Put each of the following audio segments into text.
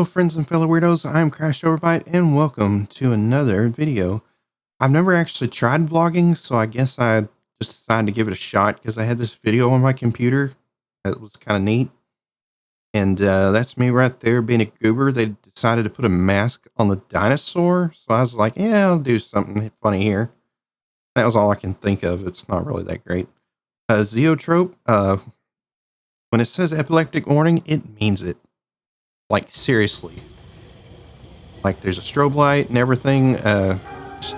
Hello friends and fellow weirdos, I'm Crash Overbite and welcome to another video. I've never actually tried vlogging, so I guess I just decided to give it a shot because I had this video on my computer that was kind of neat. And that's me right there being a goober. They decided to put a mask on the dinosaur, so I was like, yeah, I'll do something funny here. That was all I can think of. It's not really that great. Zeotrope, when it says epileptic warning, it means it. Like, seriously. Like, there's a strobe light and everything. Just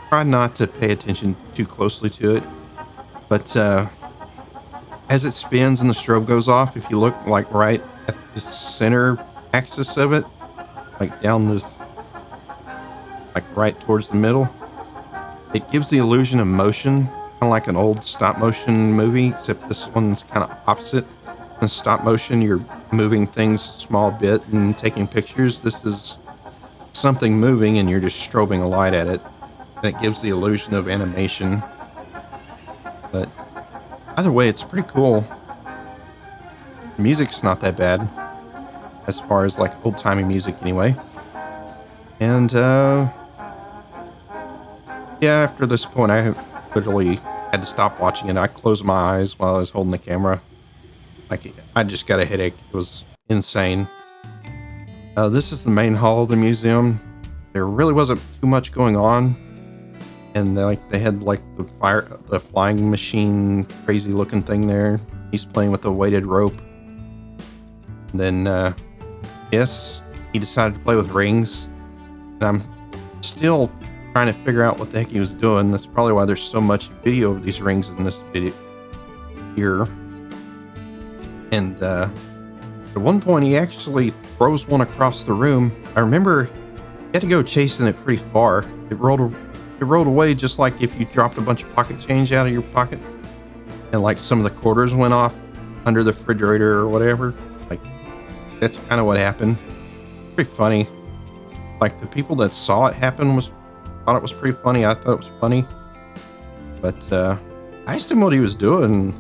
try not to pay attention too closely to it. But as it spins and the strobe goes off, if you look, like, right at the center axis of it, like down this, like right towards the middle, it gives the illusion of motion, kind of like an old stop-motion movie, except this one's kind of opposite. In stop motion, you're moving things a small bit and taking pictures. This is something moving and you're just strobing a light at it. And it gives the illusion of animation. But either way, it's pretty cool. The music's not that bad. As far as like old-timey music anyway. And yeah, after this point, I literally had to stop watching it. I closed my eyes while I was holding the camera. Like, I just got a headache. It was insane. This is the main hall of the museum. There really wasn't too much going on. And they had like the flying machine, crazy looking thing there. He's playing with a weighted rope. And then, yes, he decided to play with rings. And I'm still trying to figure out what the heck he was doing. That's probably why there's so much video of these rings in this video here. And at one point, he actually throws one across the room. I remember he had to go chasing it pretty far. It rolled away just like if you dropped a bunch of pocket change out of your pocket. And like some of the quarters went off under the refrigerator or whatever. Like, that's kind of what happened. Pretty funny. Like, the people that saw it happen thought it was pretty funny. I thought it was funny. But I asked him what he was doing.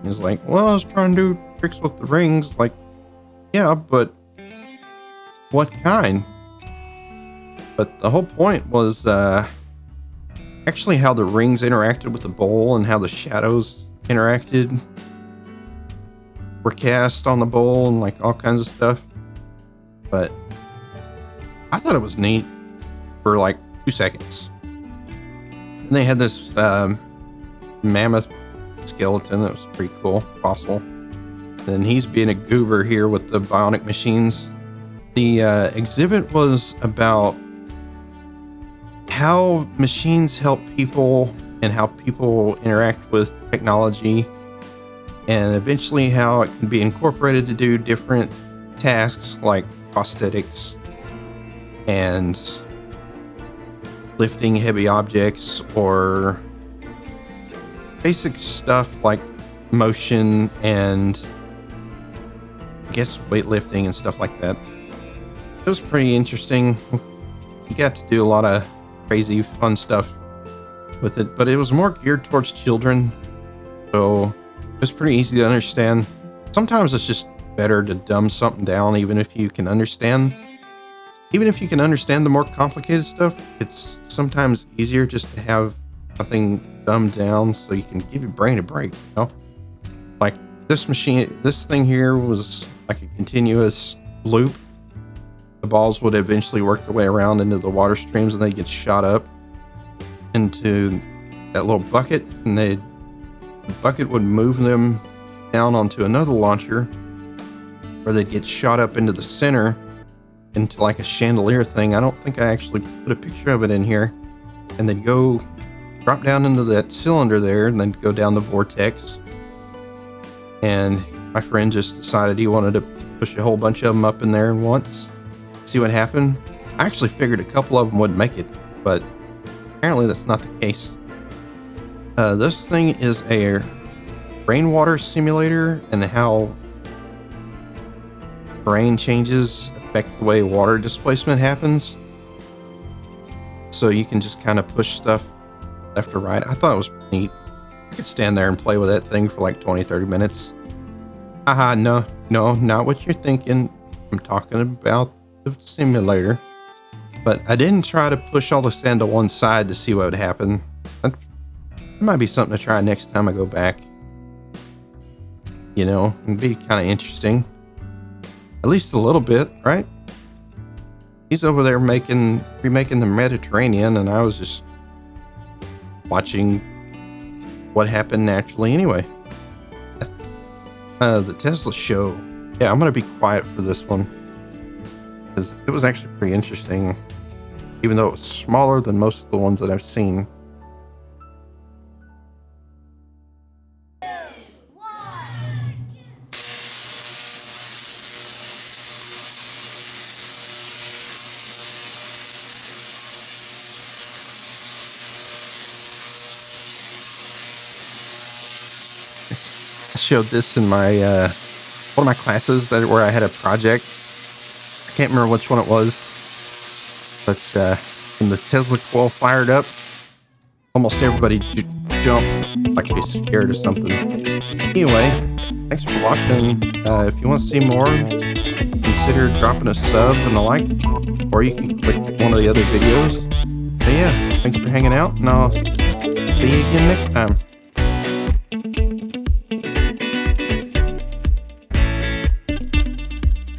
He's like, well, I was trying to do tricks with the rings. Like, yeah, but what kind? But the whole point was actually how the rings interacted with the bowl and how the shadows interacted, were cast on the bowl and like all kinds of stuff. But I thought it was neat for like 2 seconds. And they had this mammoth skeleton that was pretty cool, fossil. Then he's being a goober here with the bionic machines. The exhibit was about how machines help people and how people interact with technology, and eventually how it can be incorporated to do different tasks like prosthetics and lifting heavy objects, or basic stuff like motion and I guess weightlifting and stuff like that. It was pretty interesting. You got to do a lot of crazy fun stuff with it, but it was more geared towards children, so it was pretty easy to understand. Sometimes it's just better to dumb something down, even if you can understand the more complicated stuff. It's sometimes easier just to have something dumbed down so you can give your brain a break, you know? Like this thing here was like a continuous loop. The balls would eventually work their way around into the water streams and they get shot up into that little bucket, and the bucket would move them down onto another launcher where they'd get shot up into the center into like a chandelier thing. I don't think I actually put a picture of it in here. And they'd go drop down into that cylinder there and then go down the vortex. And my friend just decided he wanted to push a whole bunch of them up in there once, see what happened. I actually figured a couple of them wouldn't make it, but apparently that's not the case. This thing is a rainwater simulator, and how rain changes affect the way water displacement happens. So you can just kind of push stuff left or right. I thought it was neat. I could stand there and play with that thing for like 20-30 minutes. Haha, no, No, not what you're thinking. I'm talking about the simulator. But I didn't try to push all the sand to one side to see what would happen. That might be something to try next time I go back. You know, it'd be kind of interesting. At least a little bit, right? He's over there remaking the Mediterranean, and I was just watching what happened naturally anyway. The Tesla show. Yeah, I'm going to be quiet for this one, because it was actually pretty interesting, even though it was smaller than most of the ones that I've seen. I showed this in my one of my classes where I had a project. I can't remember which one it was, but when the Tesla coil fired up, almost everybody jumped like they scared or something. Anyway, thanks for watching. If you want to see more, consider dropping a sub and the like, or you can click one of the other videos. But yeah, thanks for hanging out, and I'll see you again next time.